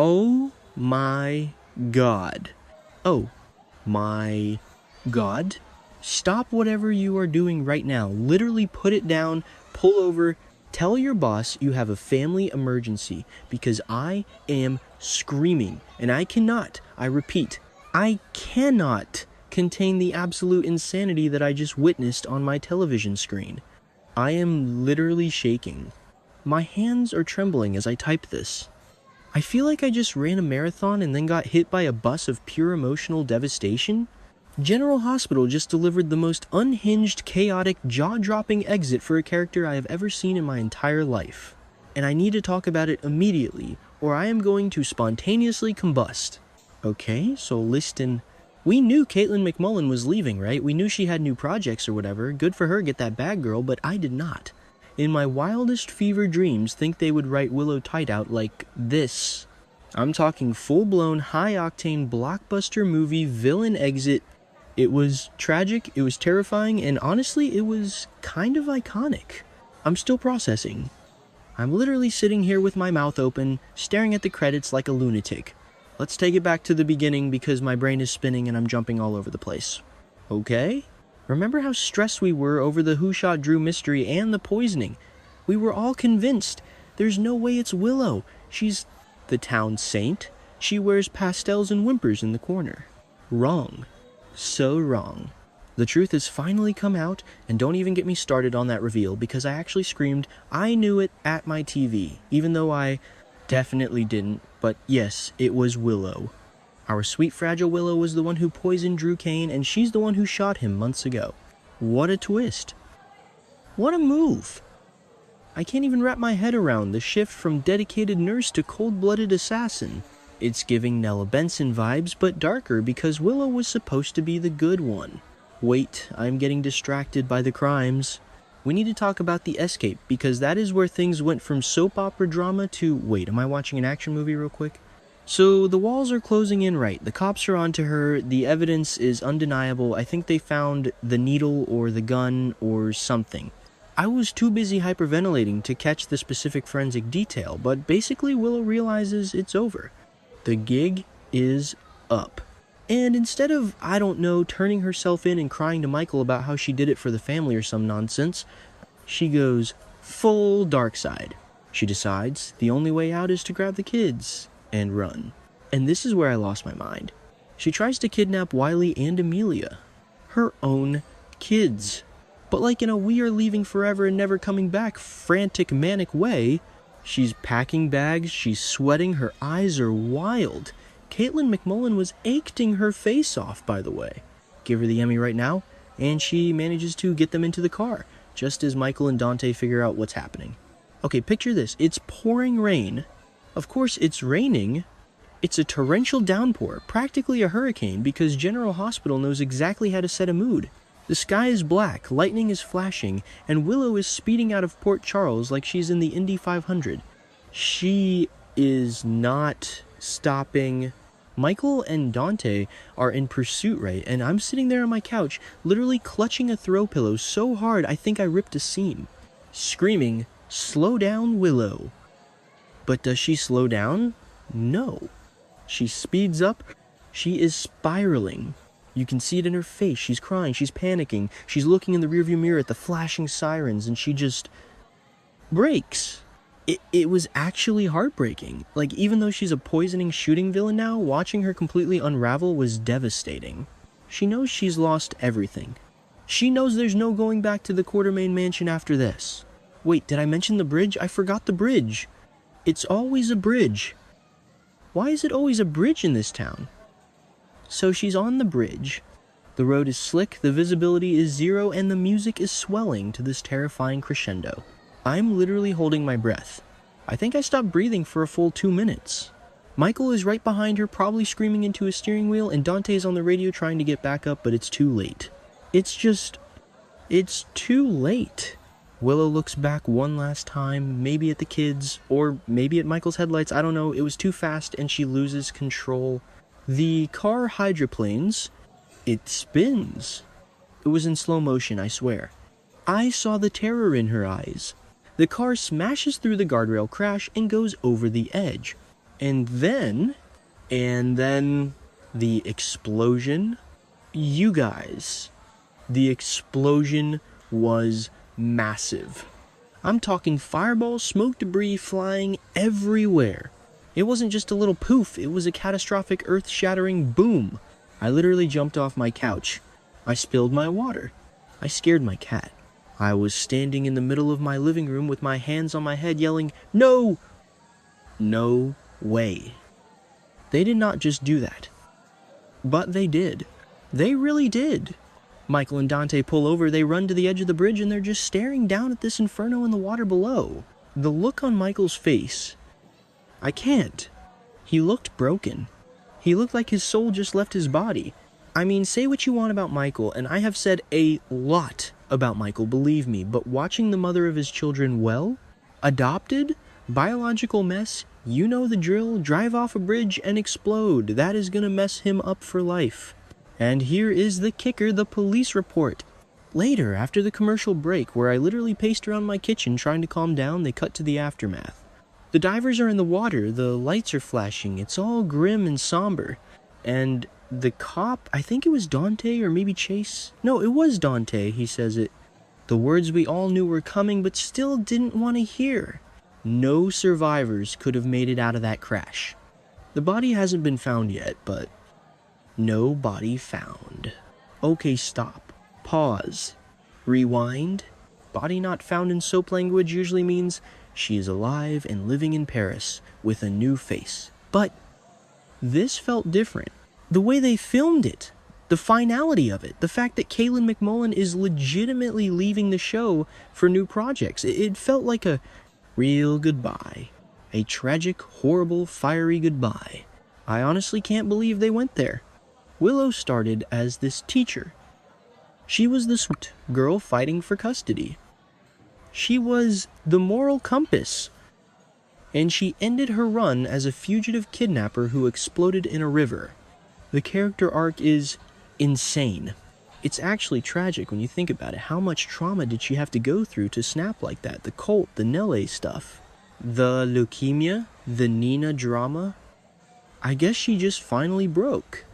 Oh my god. Oh my god. Stop whatever you are doing right now. Literally put it down, pull over, tell your boss you have a family emergency because I am screaming and I repeat, I cannot contain the absolute insanity that I just witnessed on my television screen. I am literally shaking. My hands are trembling as I type this. I feel like I just ran a marathon and then got hit by a bus of pure emotional devastation. General Hospital just delivered the most unhinged, chaotic, jaw-dropping exit for a character I have ever seen in my entire life. And I need to talk about it immediately, or I am going to spontaneously combust. Okay, so listen. We knew Katelyn MacMullen was leaving, right? We knew she had new projects or whatever. Good for her, get that bag, girl, but I did not. In my wildest fever dreams, think they would write Willow tight out like this. I'm talking full-blown, high-octane, blockbuster movie, villain exit. It was tragic, it was terrifying, and honestly, it was kind of iconic. I'm still processing. I'm literally sitting here with my mouth open, staring at the credits like a lunatic. Let's take it back to the beginning because my brain is spinning and I'm jumping all over the place. Okay? Remember how stressed we were over the Who Shot Drew mystery and the poisoning? We were all convinced. There's no way it's Willow. She's the town saint. She wears pastels and whimpers in the corner. Wrong. So wrong. The truth has finally come out, and don't even get me started on that reveal because I actually screamed, I knew it at my TV, even though I definitely didn't, but yes, it was Willow. Our sweet fragile Willow was the one who poisoned Drew Kane, and she's the one who shot him months ago. What a twist. What a move. I can't even wrap my head around the shift from dedicated nurse to cold-blooded assassin. It's giving Nella Benson vibes, but darker because Willow was supposed to be the good one. Wait, I'm getting distracted by the crimes. We need to talk about the escape, because that is where things went from soap opera drama to... Wait, am I watching an action movie real quick? So, the walls are closing in right. The cops are onto her. The evidence is undeniable. I think they found the needle or the gun or something. I was too busy hyperventilating to catch the specific forensic detail, but basically Willow realizes it's over. The gig is up. And instead of, I don't know, turning herself in and crying to Michael about how she did it for the family or some nonsense, she goes full dark side. She decides the only way out is to grab the kids and run. And this is where I lost my mind. She tries to kidnap Wiley and Amelia. Her own kids. But like in a we are leaving forever and never coming back frantic manic way, she's packing bags, she's sweating, her eyes are wild. Katelyn MacMullen was acting her face off, by the way. Give her the Emmy right now, and she manages to get them into the car, just as Michael and Dante figure out what's happening. Okay, picture this. It's pouring rain. Of course, it's raining. It's a torrential downpour, practically a hurricane, because General Hospital knows exactly how to set a mood. The sky is black, lightning is flashing, and Willow is speeding out of Port Charles like she's in the Indy 500. She is not stopping. Michael and Dante are in pursuit, right? And I'm sitting there on my couch, literally clutching a throw pillow so hard I think I ripped a seam. Screaming, slow down, Willow. But does she slow down? No. She speeds up. She is spiraling. You can see it in her face. She's crying. She's panicking. She's looking in the rearview mirror at the flashing sirens, and she just breaks. It was actually heartbreaking. Like, even though she's a poisoning shooting villain now, watching her completely unravel was devastating. She knows she's lost everything. She knows there's no going back to the Quartermain mansion after this. Wait, did I mention the bridge? I forgot the bridge. It's always a bridge. Why is it always a bridge in this town? So she's on the bridge. The road is slick, the visibility is zero, and the music is swelling to this terrifying crescendo. I'm literally holding my breath. I think I stopped breathing for a full 2 minutes. Michael is right behind her, probably screaming into his steering wheel, and Dante's on the radio trying to get back up, but it's too late. It's too late. Willow looks back one last time, maybe at the kids, or maybe at Michael's headlights, I don't know. It was too fast, and she loses control. The car hydroplanes, it spins. It was in slow motion, I swear. I saw the terror in her eyes. The car smashes through the guardrail crash and goes over the edge. And then the explosion. You guys, the explosion was massive. I'm talking fireballs, smoke debris flying everywhere. It wasn't just a little poof, it was a catastrophic earth-shattering boom. I literally jumped off my couch. I spilled my water. I scared my cat. I was standing in the middle of my living room with my hands on my head yelling, "No! No way." They did not just do that. But they did. They really did. Michael and Dante pull over, they run to the edge of the bridge, and they're just staring down at this inferno in the water below. The look on Michael's face, I can't. He looked broken. He looked like his soul just left his body. I mean, say what you want about Michael, and I have said a lot about Michael, believe me, but watching the mother of his children, well, adopted, biological mess, you know the drill, drive off a bridge and explode. That is gonna mess him up for life. And here is the kicker, the police report. Later, after the commercial break, where I literally paced around my kitchen trying to calm down, they cut to the aftermath. The divers are in the water, the lights are flashing, it's all grim and somber. And the cop, I think it was Dante or maybe Chase. No, it was Dante, he says it. The words we all knew were coming but still didn't want to hear. No survivors could have made it out of that crash. The body hasn't been found yet, but no body found. Okay, stop. Pause. Rewind. Body not found in soap language usually means she is alive and living in Paris with a new face. But this felt different. The way they filmed it, the finality of it, the fact that Katelyn MacMullen is legitimately leaving the show for new projects. It felt like a real goodbye. A tragic, horrible, fiery goodbye. I honestly can't believe they went there. Willow started as this teacher. She was the sweet girl fighting for custody. She was the moral compass. And she ended her run as a fugitive kidnapper who exploded in a river. The character arc is insane. It's actually tragic when you think about it. How much trauma did she have to go through to snap like that? The cult, the Nelle stuff. The leukemia, the Nina drama. I guess she just finally broke.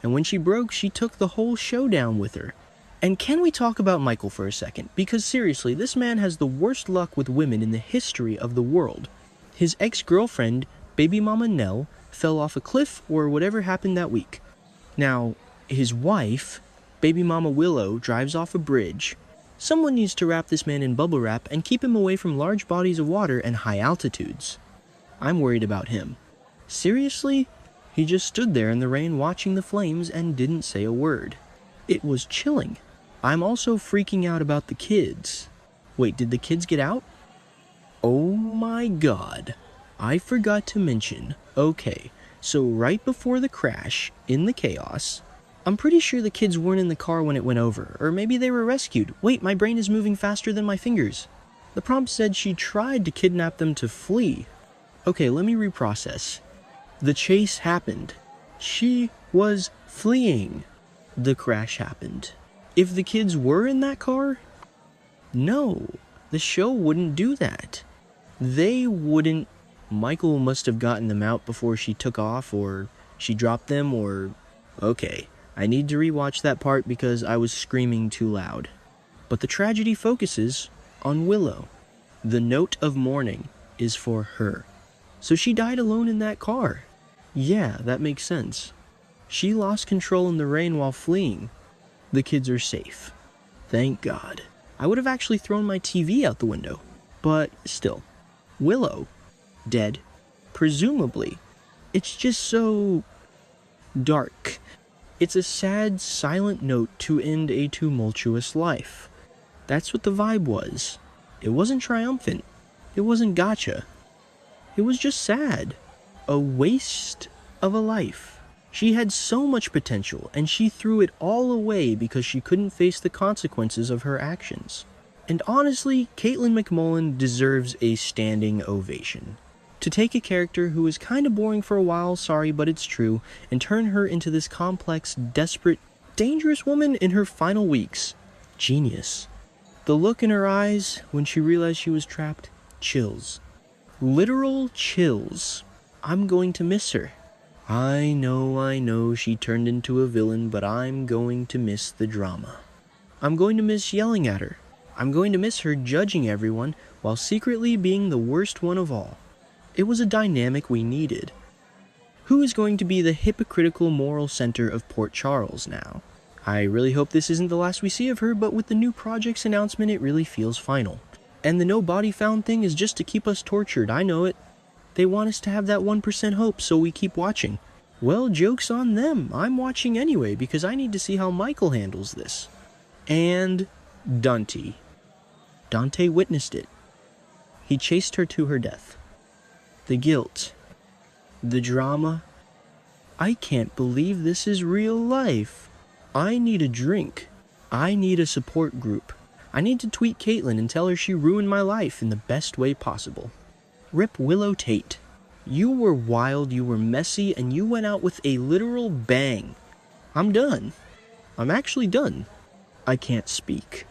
And when she broke, she took the whole show down with her. And can we talk about Michael for a second? Because seriously, this man has the worst luck with women in the history of the world. His ex-girlfriend, baby mama Nell, fell off a cliff or whatever happened that week. Now, his wife, baby mama Willow, drives off a bridge. Someone needs to wrap this man in bubble wrap and keep him away from large bodies of water and high altitudes. I'm worried about him. Seriously? He just stood there in the rain watching the flames and didn't say a word. It was chilling. I'm also freaking out about the kids. Wait, did the kids get out? Oh my god. I forgot to mention. Okay, so right before the crash, in the chaos, I'm pretty sure the kids weren't in the car when it went over, or maybe they were rescued. Wait, my brain is moving faster than my fingers. The prompt said she tried to kidnap them to flee. Okay, let me reprocess. The chase happened. She was fleeing. The crash happened. If the kids were in that car? No, the show wouldn't do that. They wouldn't. Michael must have gotten them out before she took off, or she dropped them, or... Okay, I need to rewatch that part because I was screaming too loud. But the tragedy focuses on Willow. The note of mourning is for her. So she died alone in that car. Yeah, that makes sense. She lost control in the rain while fleeing. The kids are safe. Thank God. I would have actually thrown my TV out the window. But still. Willow. Dead. Presumably. It's just so... dark. It's a sad, silent note to end a tumultuous life. That's what the vibe was. It wasn't triumphant. It wasn't gotcha. It was just sad. A waste of a life. She had so much potential, and she threw it all away because she couldn't face the consequences of her actions. And honestly, Katelyn MacMullen deserves a standing ovation. To take a character who was kinda boring for a while, sorry, but it's true, and turn her into this complex, desperate, dangerous woman in her final weeks. Genius. The look in her eyes when she realized she was trapped, chills. Literal chills. I'm going to miss her. I know, she turned into a villain, but I'm going to miss the drama. I'm going to miss yelling at her. I'm going to miss her judging everyone while secretly being the worst one of all. It was a dynamic we needed. Who is going to be the hypocritical moral center of Port Charles now? I really hope this isn't the last we see of her, but with the new project's announcement, it really feels final. And the no body found thing is just to keep us tortured, I know it. They want us to have that 1% hope, so we keep watching. Well, joke's on them. I'm watching anyway, because I need to see how Michael handles this. And Dante. Dante witnessed it. He chased her to her death. The guilt. The drama. I can't believe this is real life. I need a drink. I need a support group. I need to tweet Katelyn and tell her she ruined my life in the best way possible. Rip Willow Tate. You were wild, you were messy, and you went out with a literal bang. I'm done. I'm actually done. I can't speak.